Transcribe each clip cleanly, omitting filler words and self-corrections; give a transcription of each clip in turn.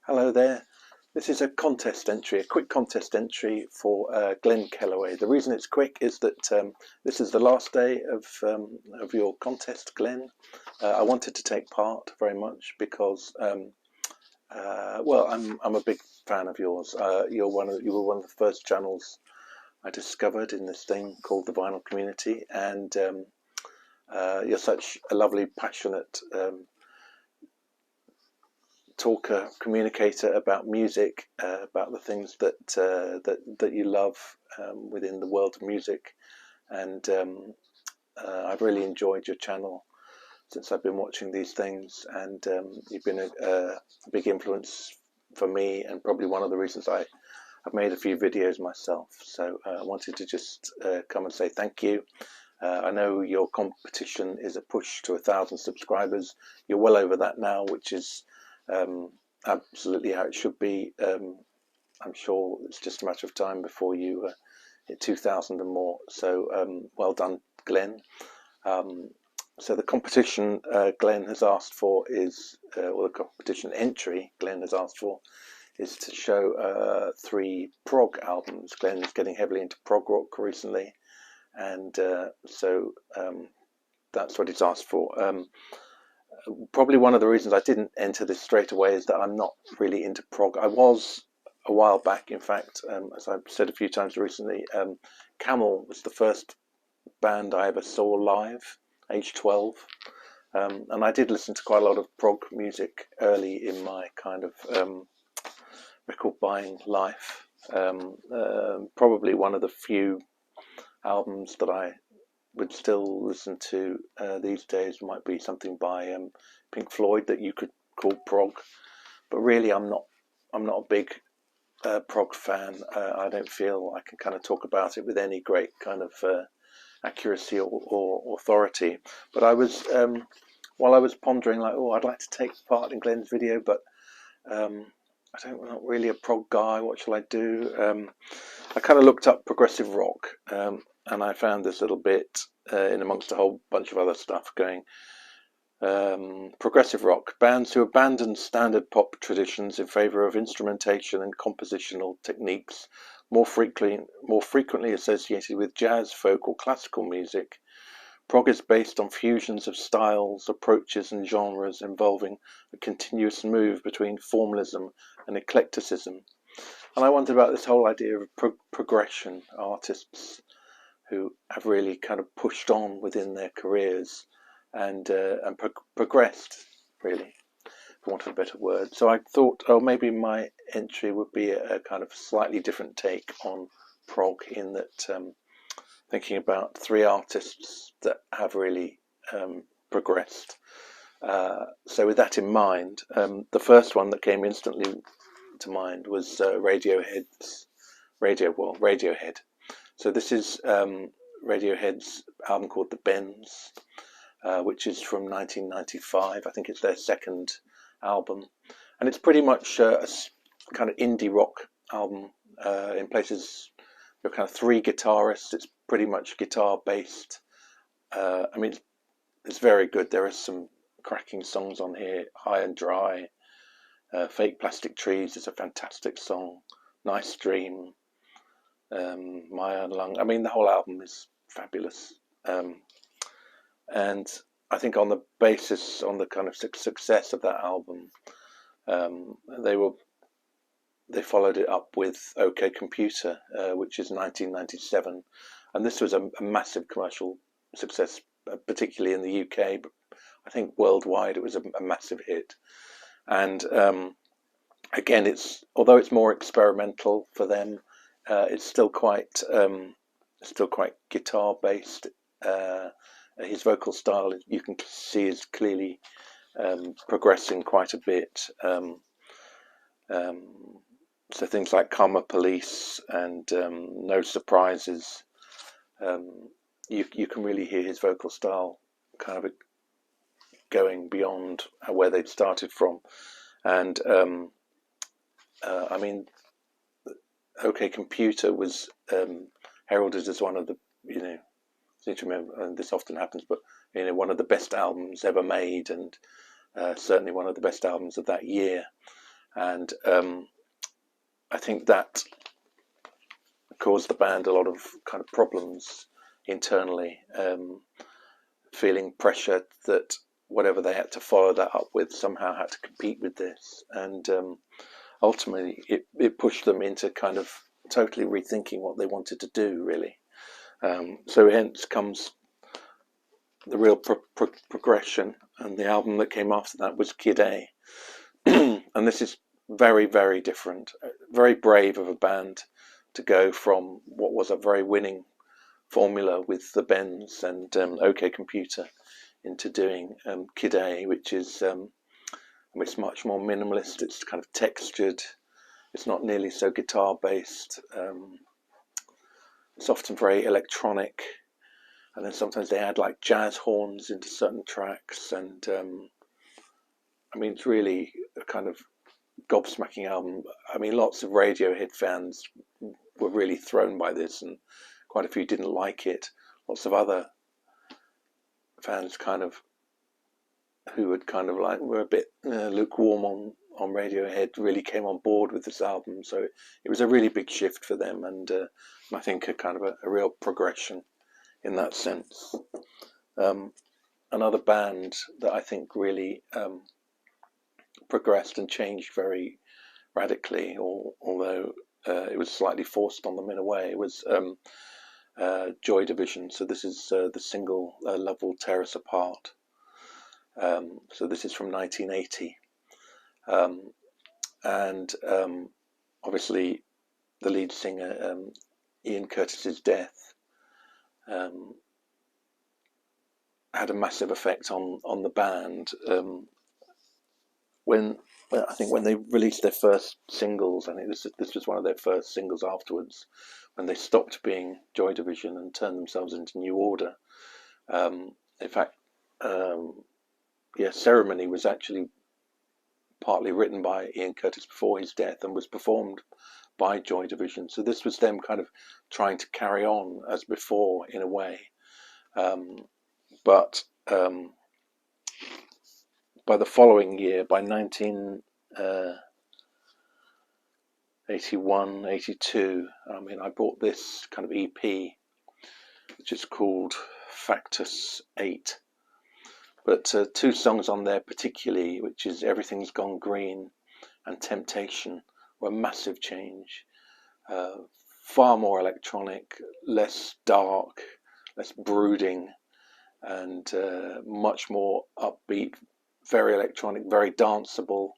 Hello there. This is a contest entry, a quick contest entry for Glen Kellaway. The reason it's quick is that this is the last day of your contest, Glen. I wanted to take part very much because, well, I'm a big fan of yours. You were one of the first channels I discovered in this thing called the vinyl community, and you're such a lovely, passionate talker, communicator about music, about the things that you love within the world of music, and I've really enjoyed your channel since I've been watching these things, and you've been a big influence for me, and probably one of the reasons I've made a few videos myself. So I wanted to just come and say thank you. I know your competition is a push to 1,000 subscribers. You're well over that now, which is absolutely how it should be. I'm sure it's just a matter of time before you hit 2,000 and more. So well done, Glen. So the competition Glen has asked for is, or the competition entry Glen has asked for, is to show 3 prog albums. Glen is getting heavily into prog rock recently, and so that's what he's asked for. Probably one of the reasons I didn't enter this straight away is that I'm not really into prog. I was a while back, in fact, as I've said a few times recently. Camel was the first band I ever saw live, age 12, and I did listen to quite a lot of prog music early in my kind of record buying life. Probably one of the few albums that I would still listen to these days might be something by Pink Floyd that you could call prog, but really I'm not a big prog fan. I don't feel I can kind of talk about it with any great kind of accuracy or authority. But I was while I was pondering, like, oh, I'd like to take part in Glen's video, but I'm not really a prog guy. What shall I do? I kind of looked up progressive rock, and I found this little bit in amongst a whole bunch of other stuff going. Progressive rock, bands who abandon standard pop traditions in favour of instrumentation and compositional techniques more frequently associated with jazz, folk or classical music. Prog is based on fusions of styles, approaches and genres involving a continuous move between formalism and eclecticism. And I wondered about this whole idea of progression, artists who have really kind of pushed on within their careers and progressed, really, for want of a better word. So I thought, oh, maybe my entry would be a kind of slightly different take on prog, in that thinking about 3 artists that have really progressed. So with that in mind, the first one that came instantly to mind was Radiohead. So this is Radiohead's album called The Bends, which is from 1995. I think it's their second album, and it's pretty much a kind of indie rock album. In places, there are kind of 3 guitarists. It's pretty much guitar based. I mean, it's very good. There are some cracking songs on here. High and Dry, Fake Plastic Trees is a fantastic song. Nice Dream, Maya and Lung. I mean, the whole album is fabulous. And I think on the basis, on the kind of success of that album, they followed it up with OK Computer, which is 1997, and this was a massive commercial success, particularly in the UK, but I think worldwide it was a massive hit. And again, although it's more experimental for them, it's still quite guitar based. His vocal style, you can see, is clearly progressing quite a bit. So things like Karma Police and No Surprises, you can really hear his vocal style kind of going beyond where they'd started from. And I mean, OK Computer was heralded as one of the, I seem to remember, and this often happens, but one of the best albums ever made, and certainly one of the best albums of that year. and I think that caused the band a lot of kind of problems internally, feeling pressure that whatever they had to follow that up with somehow had to compete with this, and ultimately it pushed them into kind of totally rethinking what they wanted to do, really. So hence comes the real progression, and the album that came after that was Kid A. And this is very, very different, very brave of a band to go from what was a very winning formula with the Bends and OK Computer into doing Kid A, which is it's much more minimalist. It's kind of textured. It's not nearly so guitar based. It's often very electronic, and then sometimes they add like jazz horns into certain tracks, and I mean, it's really a kind of gobsmacking album. I mean, lots of Radiohead fans were really thrown by this, and quite a few didn't like it. Lots of other fans kind of who had kind of like were a bit lukewarm on Radiohead really came on board with this album. So it was a really big shift for them, and I think a kind of a real progression in that sense. Another band that I think really progressed and changed very radically, although it was slightly forced on them in a way, was Joy Division. So this is the single Love Will Tear Us Apart. So this is from 1980. And obviously the lead singer, Ian Curtis's death, had a massive effect on the band. I think when they released their first singles, I think this was one of their first singles afterwards, when they stopped being Joy Division and turned themselves into New Order. In fact, Ceremony was actually partly written by Ian Curtis before his death and was performed by Joy Division. So this was them kind of trying to carry on as before in a way. But by the following year, by 1981, 82, I mean, I bought this kind of EP, which is called Factus 8. But two songs on there particularly, which is Everything's Gone Green and Temptation, were a massive change. Far more electronic, less dark, less brooding, and much more upbeat, very electronic, very danceable.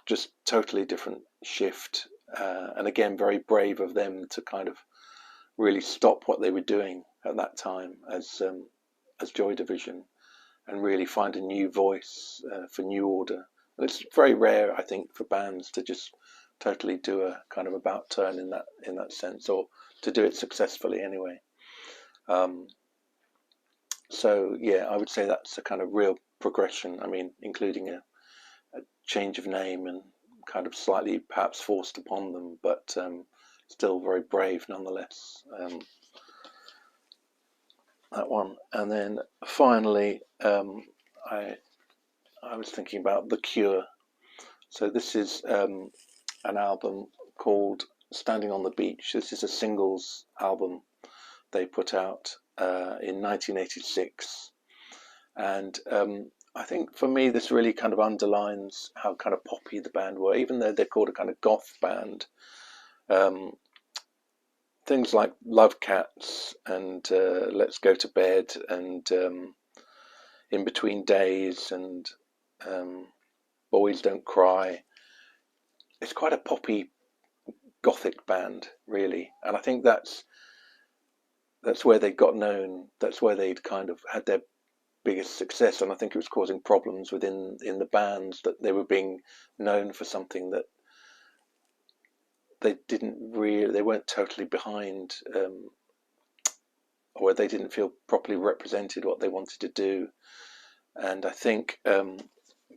Just totally different shift. And again, very brave of them to kind of really stop what they were doing at that time as Joy Division and really find a new voice for New Order. And it's very rare, I think, for bands to just totally do a kind of about turn in that sense, or to do it successfully anyway. So yeah, I would say that's a kind of real progression. I mean, including a change of name and kind of slightly perhaps forced upon them, but still very brave nonetheless. That one. And then finally, I was thinking about The Cure. So this is an album called Standing on the Beach. This is a singles album they put out in 1986. And I think for me, this really kind of underlines how kind of poppy the band were, even though they're called a kind of goth band. Things like Love Cats and Let's Go to Bed and In Between Days and Boys Don't Cry. It's quite a poppy gothic band, really. And I think that's where they got known. That's where they'd kind of had their biggest success. And I think it was causing problems within the bands, that they were being known for something that they weren't totally behind, or they didn't feel properly represented what they wanted to do. And I think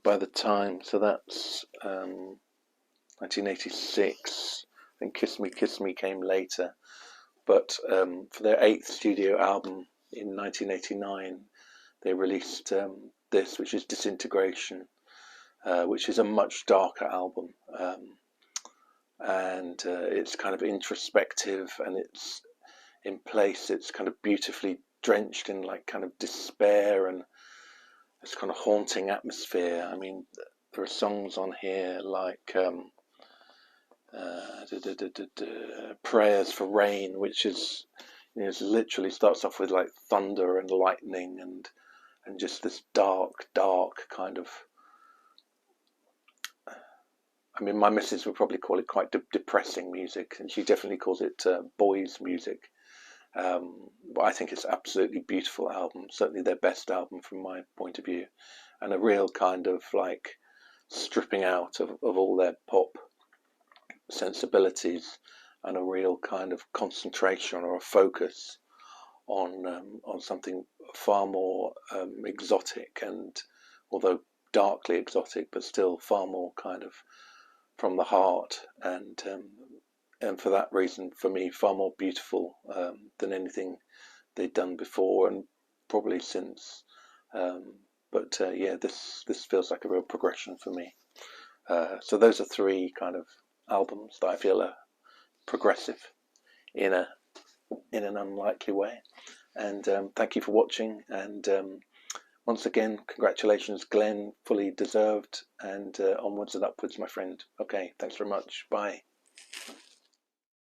by the time, so that's 1986, I think Kiss Me came later, but for their 8th studio album in 1989, they released this, which is Disintegration. which is a much darker album, and it's kind of introspective, and it's in place. It's kind of beautifully drenched in like kind of despair and this kind of haunting atmosphere. I mean, there are songs on here like Prayers for Rain, which is, you know, it literally starts off with like thunder and lightning and just this dark kind of, I mean, my missus would probably call it quite depressing music, and she definitely calls it boys music. But I think it's absolutely beautiful album, certainly their best album from my point of view, and a real kind of like stripping out of all their pop sensibilities, and a real kind of concentration or a focus on something far more exotic, and although darkly exotic, but still far more kind of from the heart, and for that reason, for me, far more beautiful than anything they'd done before and probably since. But yeah, this feels like a real progression for me. So those are three kind of albums that I feel are progressive in an unlikely way. And thank you for watching. And once again, congratulations, Glenn, fully deserved. And onwards and upwards, my friend. Okay, thanks very much. Bye.